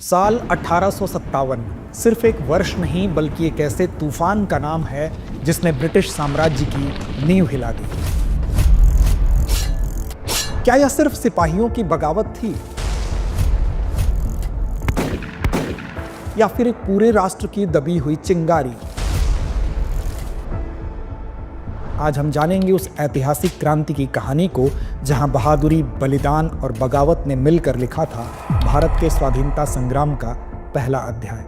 साल 1857 सिर्फ एक वर्ष नहीं बल्कि एक ऐसे तूफान का नाम है जिसने ब्रिटिश साम्राज्य की नींव हिला दी। क्या यह सिर्फ सिपाहियों की बगावत थी या फिर एक पूरे राष्ट्र की दबी हुई चिंगारी? आज हम जानेंगे उस ऐतिहासिक क्रांति की कहानी को जहां बहादुरी, बलिदान और बगावत ने मिलकर लिखा था भारत के स्वाधीनता संग्राम का पहला अध्याय।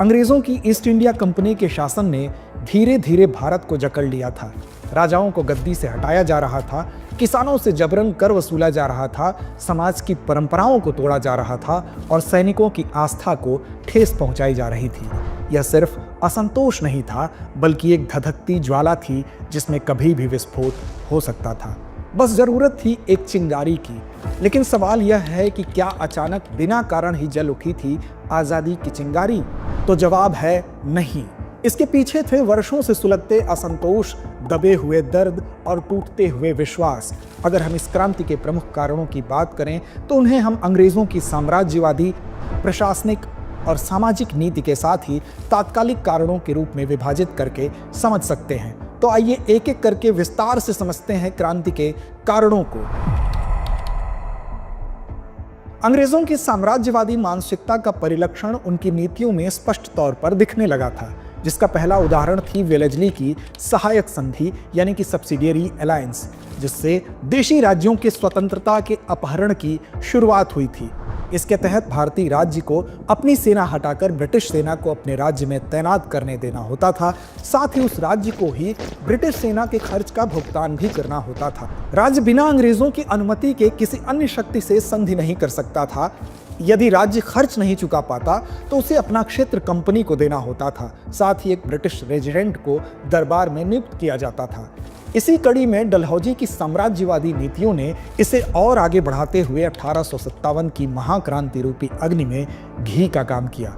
अंग्रेजों की ईस्ट इंडिया कंपनी के शासन ने धीरे धीरे भारत को जकड़ लिया था। राजाओं को गद्दी से हटाया जा रहा था, किसानों से जबरन कर वसूला जा रहा था, समाज की परंपराओं को तोड़ा जा रहा था और सैनिकों की आस्था को ठेस पहुंचाई जा रही थी। यह सिर्फ असंतोष नहीं था बल्कि एक धधकती ज्वाला थी जिसमें कभी भी विस्फोट हो सकता था। बस जरूरत थी एक चिंगारी की। लेकिन सवाल यह है कि क्या अचानक बिना कारण ही जल उठी थी आजादी की चिंगारी? तो जवाब है नहीं। इसके पीछे थे वर्षों से सुलगते असंतोष, दबे हुए दर्द और टूटते हुए विश्वास। अगर हम इस क्रांति के प्रमुख कारणों की बात करें तो उन्हें हम अंग्रेजों की साम्राज्यवादी, प्रशासनिक और सामाजिक नीति के साथ ही तात्कालिक कारणों के रूप में विभाजित करके समझ सकते हैं। तो आइए एक एक करके विस्तार से समझते हैं क्रांति के कारणों को। अंग्रेजों की साम्राज्यवादी मानसिकता का परिलक्षण उनकी नीतियों में स्पष्ट तौर पर दिखने लगा था, जिसका पहला उदाहरण थी वेलेस्ली की सहायक संधि यानी कि सब्सिडियरी अलायंस, जिससे देशी राज्यों के स्वतंत्रता के अपहरण की शुरुआत हुई थी। इसके तहत भारतीय राज्य को अपनी सेना हटाकर ब्रिटिश सेना को अपने राज्य में तैनात करने देना होता था। साथ ही उस राज्य को ही ब्रिटिश सेना के खर्च का भुगतान भी करना होता था। राज्य बिना अंग्रेजों की अनुमति के किसी अन्य शक्ति से संधि नहीं कर सकता था। यदि राज्य खर्च नहीं चुका पाता तो उसे अपना क्षेत्र कंपनी को देना होता था। साथ ही एक ब्रिटिश रेजिडेंट को दरबार में नियुक्त किया जाता था। इसी कड़ी में डलहौजी की साम्राज्यवादी नीतियों ने इसे और आगे बढ़ाते हुए 1857 की महाक्रांति रूपी अग्नि में घी का काम किया।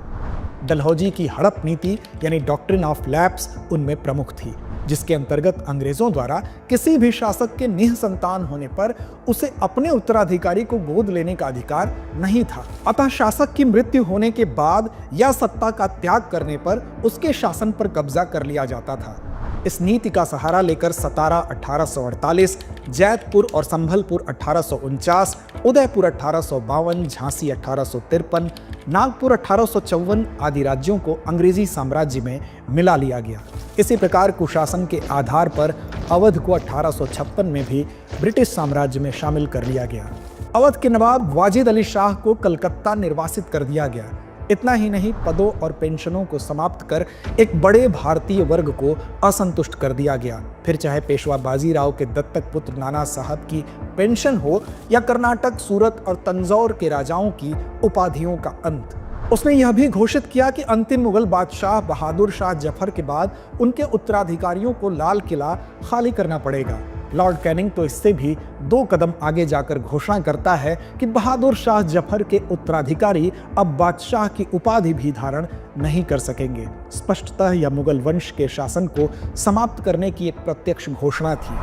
डलहौजी की हड़प नीति यानी डॉक्ट्रिन ऑफ लैप्स उनमें प्रमुख थी, जिसके अंतर्गत अंग्रेजों द्वारा किसी भी शासक के निःसंतान होने पर उसे अपने उत्तराधिकारी को गोद लेने का अधिकार नहीं था। अतः शासक की मृत्यु होने के बाद या सत्ता का त्याग करने पर उसके शासन पर कब्जा कर लिया जाता था। इस नीति का सहारा लेकर सतारा 1848, जैतपुर और संभलपुर 1849, उदयपुर 1852, झांसी 1853, नागपुर 1854 आदि राज्यों को अंग्रेजी साम्राज्य में मिला लिया गया। इसी प्रकार कुशासन के आधार पर अवध को 1856 में भी ब्रिटिश साम्राज्य में शामिल कर लिया गया। अवध के नवाब वाजिद अली शाह को कलकत्ता निर्वासित कर दिया गया। इतना ही नहीं, पदों और पेंशनों को समाप्त कर एक बड़े भारतीय वर्ग को असंतुष्ट कर दिया गया। फिर चाहे पेशवा बाजीराव के दत्तक पुत्र नाना साहब की पेंशन हो या कर्नाटक, सूरत और तंजौर के राजाओं की उपाधियों का अंत। उसने यह भी घोषित किया कि अंतिम मुगल बादशाह बहादुर शाह जफर के बाद उनके उत्तराधिकारियों को लाल किला खाली करना पड़ेगा। लॉर्ड कैनिंग तो इससे भी 2 कदम आगे जाकर घोषणा करता है कि बहादुर शाह जफर के उत्तराधिकारी अब बादशाह की उपाधि भी धारण नहीं कर सकेंगे। स्पष्टतः यह मुगल वंश के शासन को समाप्त करने की एक प्रत्यक्ष घोषणा थी।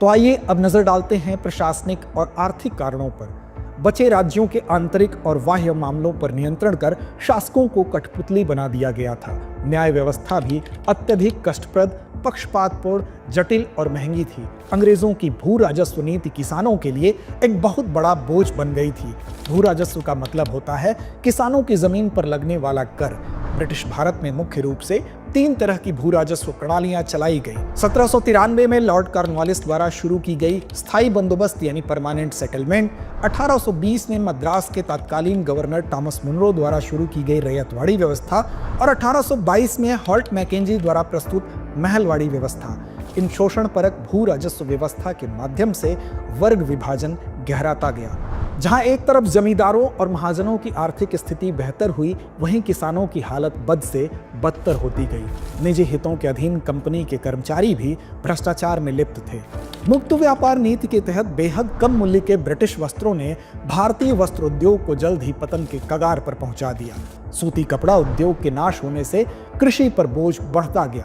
तो आइए अब नजर डालते हैं प्रशासनिक और आर्थिक कारणों पर। बचे राज्यों के आंतरिक और बाह्य मामलों पर नियंत्रण कर शासकों को कठपुतली बना दिया गया था। न्याय व्यवस्था भी अत्यधिक कष्टप्रद, पक्षपातपूर्ण, जटिल और महंगी थी। अंग्रेजों की भू राजस्व नीति किसानों के लिए एक बहुत बड़ा बोझ बन गई थी। भू राजस्व का मतलब होता है किसानों की जमीन पर लगने वाला कर। ब्रिटिश भारत में मुख्य रूप से 3 तरह की भू राजस्व प्रणालियां चलाई गई। 1793 में लॉर्ड कॉर्नवालिस द्वारा शुरू की गई स्थायी बंदोबस्त यानी परमानेंट सेटलमेंट, 1820 में मद्रास के तत्कालीन गवर्नर थॉमस मुनरो द्वारा शुरू की गई रैयतवाड़ी व्यवस्था और 1822 में हॉल्ट मैकेंजी द्वारा प्रस्तुत महलवाड़ी व्यवस्था। इन शोषणपरक भू राजस्व व्यवस्था के माध्यम से वर्ग विभाजन गहराता गया। जहां एक तरफ जमींदारों और महाजनों की आर्थिक स्थिति बेहतर हुई, वहीं किसानों की हालत बद से बदतर होती गई। निजी हितों के अधीन कंपनी के कर्मचारी भी भ्रष्टाचार में लिप्त थे। मुक्त व्यापार नीति के तहत बेहद कम मूल्य के ब्रिटिश वस्त्रों ने भारतीय वस्त्र उद्योग को जल्द ही पतन के कगार पर पहुंचा दिया। सूती कपड़ा उद्योग के नाश होने से कृषि पर बोझ बढ़ता गया।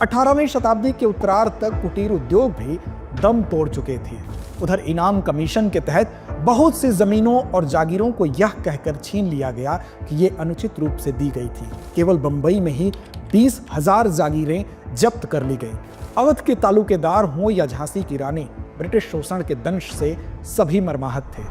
18वीं शताब्दी के उत्तरार्ध तक कुटीर उद्योग भी दम तोड़ चुके थे। उधर इनाम कमीशन के तहत बहुत सी जमीनों और जागीरों को यह कहकर छीन लिया गया कि ये अनुचित रूप से दी गई थी। केवल बंबई में ही 20,000 जागीरें जब्त कर ली गई। अवध के तालुकेदार हों या झांसी की रानी, ब्रिटिश शोषण के दंश से सभी मर्माहत थे।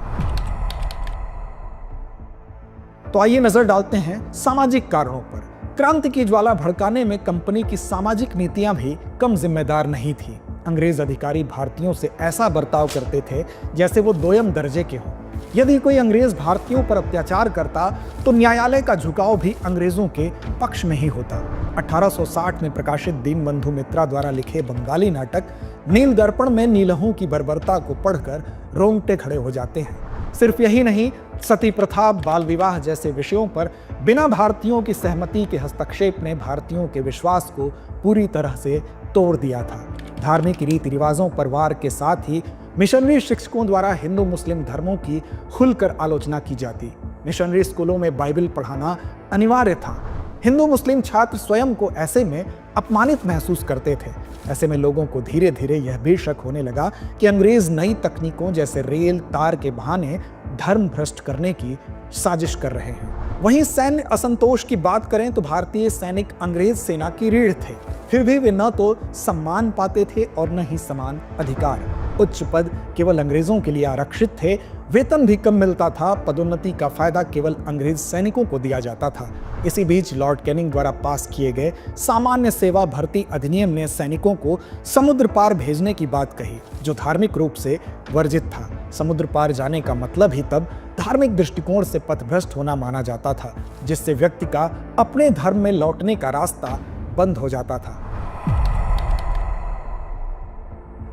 तो आइए नजर डालते हैं सामाजिक कारणों पर। क्रांति की ज्वाला भड़काने में कंपनी की सामाजिक नीतियां भी कम जिम्मेदार नहीं थी। अंग्रेज अधिकारी भारतीयों से ऐसा बर्ताव करते थे जैसे वो दोयम दर्जे के हों। यदि कोई अंग्रेज भारतीयों पर अत्याचार करता तो न्यायालय का झुकाव भी अंग्रेजों के पक्ष में ही होता। 1860 में प्रकाशित दीनबंधु मित्रा द्वारा लिखे बंगाली नाटक नील दर्पण में नीलहों की बर्बरता को पढ़कर रोंगटे खड़े हो जाते हैं। सिर्फ यही नहीं, सती प्रथा, बाल विवाह जैसे विषयों पर बिना भारतीयों की सहमति के हस्तक्षेप ने भारतीयों के विश्वास को पूरी तरह से तोड़ दिया था। धार्मिक रीति रिवाजों पर वार के साथ ही मिशनरी शिक्षकों द्वारा हिंदू मुस्लिम धर्मों की खुलकर आलोचना की जाती। मिशनरी स्कूलों में बाइबल पढ़ाना अनिवार्य था। हिंदू मुस्लिम छात्र स्वयं को ऐसे में अपमानित महसूस करते थे। ऐसे में लोगों को धीरे धीरे यह भी शक होने लगा कि अंग्रेज नई तकनीकों जैसे रेल तार के बहाने धर्म भ्रष्ट करने की साजिश कर रहे हैं। वहीं सैन्य असंतोष की बात करें तो भारतीय सैनिक अंग्रेज सेना की रीढ़ थे। फिर भी वे न तो सम्मान पाते थे और न ही समान अधिकार। उच्च पद केवल अंग्रेजों के लिए आरक्षित थे, वेतन भी कम मिलता था, पदोन्नति का फायदा केवल अंग्रेज सैनिकों को दिया जाता था। इसी बीच लॉर्ड कैनिंग द्वारा पास किए गए सामान्य सेवा भर्ती अधिनियम ने सैनिकों को समुद्र पार भेजने की बात कही, जो धार्मिक रूप से वर्जित था। समुद्र पार जाने का मतलब ही तब धार्मिक दृष्टिकोण से पथभ्रष्ट होना माना जाता था, जिससे व्यक्ति का अपने धर्म में लौटने का रास्ता बंद हो जाता था।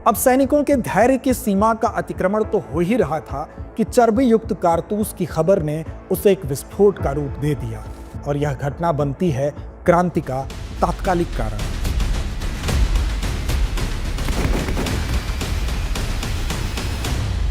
अब सैनिकों के धैर्य की सीमा का अतिक्रमण तो हो ही रहा था कि चर्बी युक्त कारतूस की खबर ने उसे एक विस्फोट का रूप दे दिया, और यह घटना बनती है क्रांति का तात्कालिक कारण।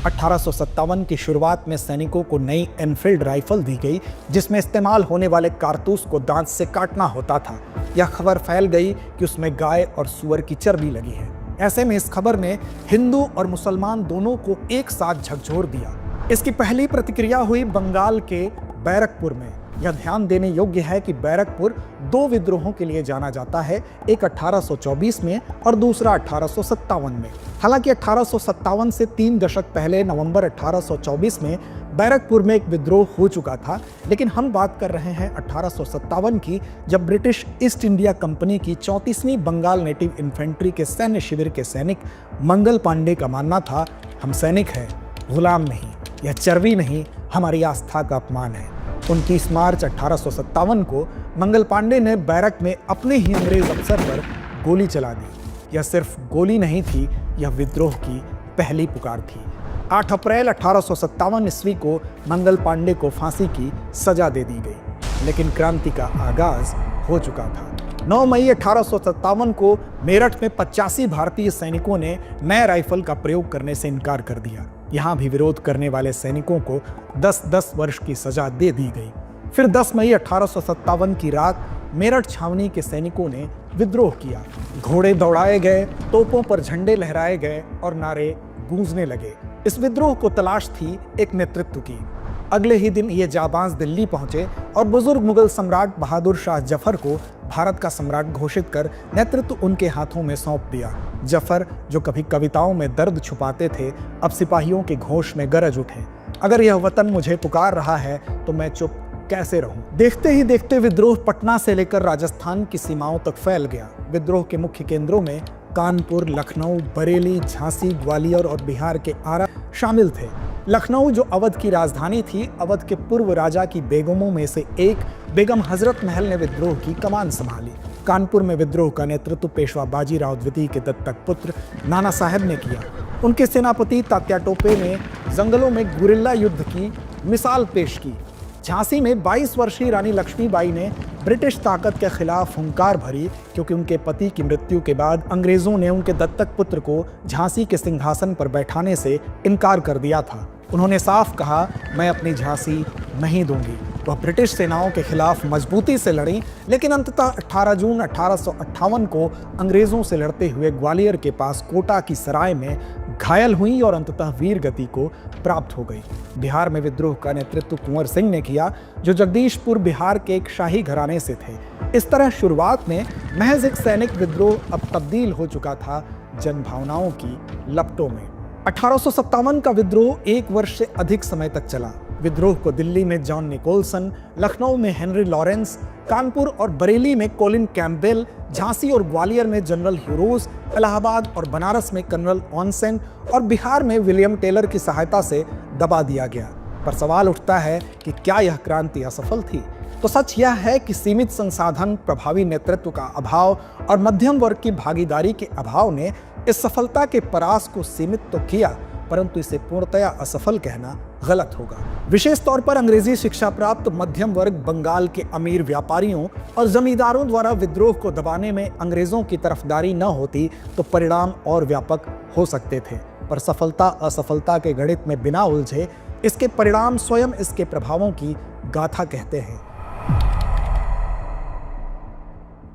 (1857) की शुरुआत में सैनिकों को नई एनफील्ड राइफल दी गई, जिसमें इस्तेमाल होने वाले कारतूस को दांत से काटना होता था। यह खबर फैल गई कि उसमें गाय और सुअर की चर्बी लगी है। ऐसे में इस खबर ने हिंदू और मुसलमान दोनों को एक साथ झकझोर दिया। इसकी पहली प्रतिक्रिया हुई बंगाल के बैरकपुर में। यह ध्यान देने योग्य है कि बैरकपुर दो विद्रोहों के लिए जाना जाता है, एक 1824 में और दूसरा 1857 में। हालांकि 1857 से 3 दशक पहले नवंबर 1824 में बैरकपुर में एक विद्रोह हो चुका था, लेकिन हम बात कर रहे हैं 1857 की, जब ब्रिटिश ईस्ट इंडिया कंपनी की 34वीं बंगाल नेटिव इन्फेंट्री के सैन्य शिविर के सैनिक मंगल पांडे का मानना था, हम सैनिक हैं, गुलाम नहीं। यह चर्बी नहीं, हमारी आस्था का अपमान है। 29 मार्च 1857 को मंगल पांडे ने बैरक में अपने ही अंग्रेज अफसर पर गोली चला दी। यह सिर्फ गोली नहीं थी, यह विद्रोह की पहली पुकार थी। 8 अप्रैल 1857 ईस्वी को मंगल पांडे को फांसी की सजा दे दी गई, लेकिन क्रांति का आगाज हो चुका था। 9 मई 1857 को मेरठ में 85 भारतीय सैनिकों ने नए राइफल का प्रयोग करने से इनकार कर दिया। यहाँ भी विरोध करने वाले सैनिकों को 10-10 वर्ष की सजा दे दी गई। फिर 10 मई 1857 की रात मेरठ छावनी के सैनिकों ने विद्रोह किया। घोड़े दौड़ाए गए, तोपों पर झंडे लहराए गए और नारे गूंजने लगे। इस विद्रोह को तलाश थी एक नेतृत्व की। अगले ही दिन ये जाबाज दिल्ली पहुंचे और बुजुर्ग मुगल सम्राट बहादुर शाह जफर को भारत का सम्राट घोषित कर नेतृत्व उनके हाथों में सौंप दिया। जफर, जो कभी कविताओं में दर्द छुपाते थे, अब सिपाहियों के घोष में गरज उठे, अगर यह वतन मुझे पुकार रहा है तो मैं चुप कैसे रहूं। देखते ही देखते विद्रोह पटना से लेकर राजस्थान की सीमाओं तक फैल गया। विद्रोह के मुख्य केंद्रों में कानपुर, लखनऊ, बरेली, झांसी, ग्वालियर और बिहार के आरा शामिल थे। लखनऊ, जो अवध की राजधानी थी, अवध के पूर्व राजा की बेगमों में से एक बेगम हजरत महल ने विद्रोह की कमान संभाली। कानपुर में विद्रोह का नेतृत्व पेशवा बाजीराव द्वितीय के दत्तक पुत्र नाना साहेब ने किया। उनके सेनापति तात्या टोपे ने जंगलों में गुरिल्ला युद्ध की मिसाल पेश की। झांसी में 22 वर्षीय रानी लक्ष्मीबाई ने ब्रिटिश ताकत के खिलाफ हुंकार भरी, क्योंकि उनके पति की मृत्यु के बाद अंग्रेजों ने उनके दत्तक पुत्र को झांसी के सिंहासन पर बैठाने से इनकार कर दिया था। उन्होंने साफ कहा, मैं अपनी झांसी नहीं दूंगी। वह ब्रिटिश सेनाओं के खिलाफ मजबूती से लड़ी, लेकिन अंततः 18 जून 1858 को अंग्रेजों से लड़ते हुए ग्वालियर के पास कोटा की सराय में घायल हुई और अंततः वीर गति को प्राप्त हो गई। बिहार में विद्रोह का नेतृत्व कुंवर सिंह ने किया, जो जगदीशपुर बिहार के एक शाही घराने से थे। इस तरह शुरुआत में महज एक सैनिक विद्रोह अब तब्दील हो चुका था जनभावनाओं की लपटों में। 1857 का विद्रोह 1 वर्ष से अधिक समय तक चला। विद्रोह को दिल्ली में जॉन निकोलसन, लखनऊ में हेनरी लॉरेंस, कानपुर और बरेली में कोलिन कैम्पबेल, झांसी और ग्वालियर में जनरल ह्यूरोज, इलाहाबाद और बनारस में कर्नल ऑनसेन और बिहार में विलियम टेलर की सहायता से दबा दिया गया। पर सवाल उठता है कि क्या यह क्रांति असफल थी? तो सच यह है कि सीमित संसाधन, प्रभावी नेतृत्व का अभाव और मध्यम वर्ग की भागीदारी के अभाव ने इस सफलता के परास को सीमित तो किया, परंतु इसे पूर्णतया असफल कहना गलत होगा। विशेष तौर पर अंग्रेजी शिक्षा प्राप्त मध्यम वर्ग, बंगाल के अमीर व्यापारियों और जमींदारों द्वारा विद्रोह को दबाने में अंग्रेजों की तरफदारी न होती तो परिणाम और व्यापक हो सकते थे। पर सफलता असफलता के गणित में बिना उलझे इसके परिणाम स्वयं इसके प्रभावों की गाथा कहते हैं।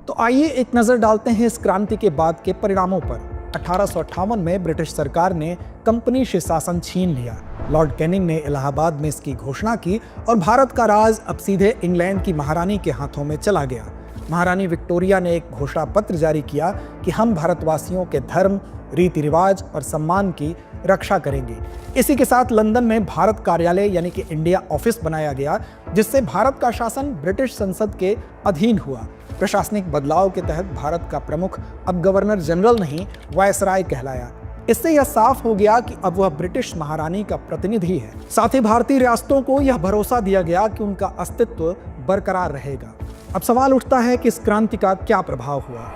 तो आइए एक नजर डालते हैं इस क्रांति के बाद के परिणामों पर। 1858 में ब्रिटिश सरकार ने कंपनी से शासन छीन लिया। लॉर्ड कैनिंग ने इलाहाबाद में इसकी घोषणा की और भारत का राज अब सीधे इंग्लैंड की महारानी के हाथों में चला गया। महारानी विक्टोरिया ने एक घोषणा पत्र जारी किया कि हम भारतवासियों के धर्म, रीति रिवाज और सम्मान की रक्षा करेंगे। इसी के साथ लंदन में भारत कार्यालय यानी कि इंडिया ऑफिस बनाया गया, जिससे भारत का शासन ब्रिटिश संसद के अधीन हुआ। प्रशासनिक बदलाव के तहत भारत का प्रमुख अब गवर्नर जनरल नहीं, वायसराय कहलाया। इससे यह साफ हो गया कि अब वह ब्रिटिश महारानी का प्रतिनिधि है। साथ ही भारतीय रियासतों को यह भरोसा दिया गया कि उनका अस्तित्व बरकरार रहेगा। अब सवाल उठता है कि इस क्रांति का क्या प्रभाव हुआ?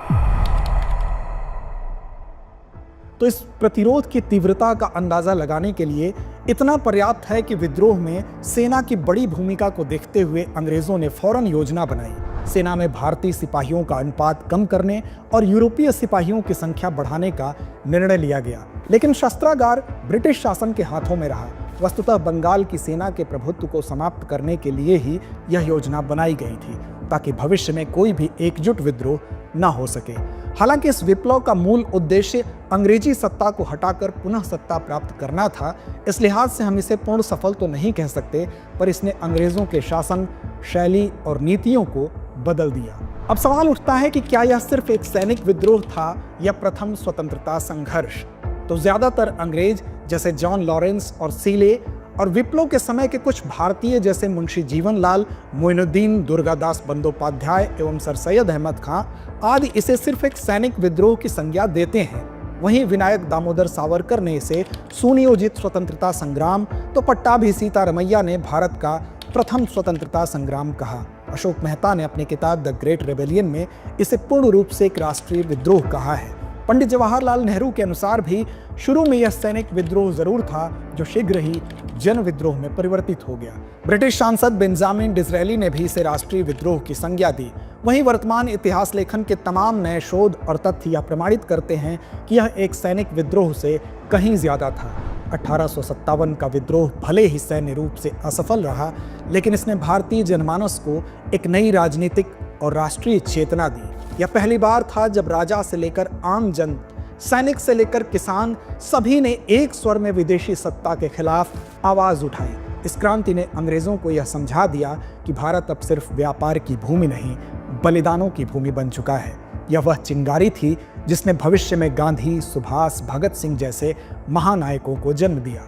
तो इस प्रतिरोध की तीव्रता का अंदाजा लगाने के लिए इतना पर्याप्त है कि विद्रोह में सेना की बड़ी भूमिका को देखते हुए अंग्रेजों ने फौरन योजना बनाई। सेना में भारतीय सिपाहियों का अनुपात कम करने और यूरोपीय सिपाहियों की संख्या बढ़ाने का निर्णय लिया गया, लेकिन शस्त्रागार ब्रिटिश शासन के हाथों में रहा। वस्तुतः बंगाल की सेना के प्रभुत्व को समाप्त करने के लिए ही यह योजना बनाई गई थी, ताकि भविष्य में कोई भी एकजुट विद्रोह न हो सके। हालांकि इस विप्लव का मूल उद्देश्य अंग्रेजी सत्ता को हटाकर पुनः सत्ता प्राप्त करना था। इस लिहाज से हम इसे पूर्ण सफल तो नहीं कह सकते, पर इसने अंग्रेजों के शासन, शैली और नीतियों को बदल दिया। अब सवाल उठता है कि क्या यह सिर्फ एक सैनिक विद्रोह था या प्रथम स्वतंत्रता संघर्ष? तो ज्यादातर अंग्रेज जैसे जॉन लॉरेंस और सीले और विप्लव के समय के कुछ भारतीय जैसे मुंशी जीवनलाल, मोइनुद्दीन, दुर्गादास बंदोपाध्याय एवं सर सैयद अहमद खां आदि इसे सिर्फ एक सैनिक विद्रोह की संज्ञा देते हैं। वहीं विनायक दामोदर सावरकर ने इसे सुनियोजित स्वतंत्रता संग्राम, तो पट्टाभी सीतारमैया ने भारत का प्रथम स्वतंत्रता संग्राम कहा। अशोक मेहता ने अपनी किताब द ग्रेट रेबेलियन में इसे पूर्ण रूप से एक राष्ट्रीय विद्रोह कहा है। पंडित जवाहरलाल नेहरू के अनुसार भी शुरू में यह सैनिक विद्रोह जरूर था, जो शीघ्र ही जन विद्रोह में परिवर्तित हो गया। ब्रिटिश सांसद बेंजामिन डिज़रेली ने भी इसे राष्ट्रीय विद्रोह की संज्ञा दी। वहीं वर्तमान इतिहास लेखन के तमाम नए शोध और तथ्य यह प्रमाणित करते हैं कि यह एक सैनिक विद्रोह से कहीं ज्यादा था। 1857 का विद्रोह भले ही सैन्य रूप से असफल रहा, लेकिन इसने भारतीय जनमानस को एक नई राजनीतिक और राष्ट्रीय चेतना दी। यह पहली बार था जब राजा से लेकर आम जन, सैनिक से लेकर किसान, सभी ने एक स्वर में विदेशी सत्ता के खिलाफ आवाज उठाई। इस क्रांति ने अंग्रेजों को यह समझा दिया कि भारत अब सिर्फ व्यापार की भूमि नहीं, बलिदानों की भूमि बन चुका है। यह वह चिंगारी थी जिसने भविष्य में गांधी, सुभाष, भगत सिंह जैसे महानायकों को जन्म दिया।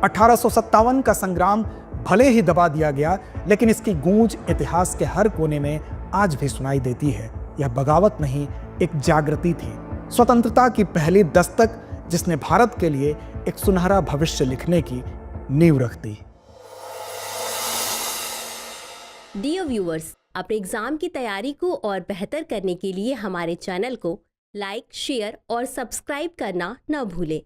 1857 का संग्राम भले ही दबा दिया गया, लेकिन इसकी गूंज इतिहास के हर कोने में आज भी सुनाई देती है। यह बगावत नहीं, एक जागृति थी, स्वतंत्रता की पहली दस्तक, जिसने भारत के लिए एक सुनहरा भविष्य लिखने की नींव रख दी। डियर व्यूअर्स, अपने एग्जाम की तैयारी को और बेहतर करने के लिए हमारे चैनल को लाइक, शेयर और सब्सक्राइब करना न भूलें।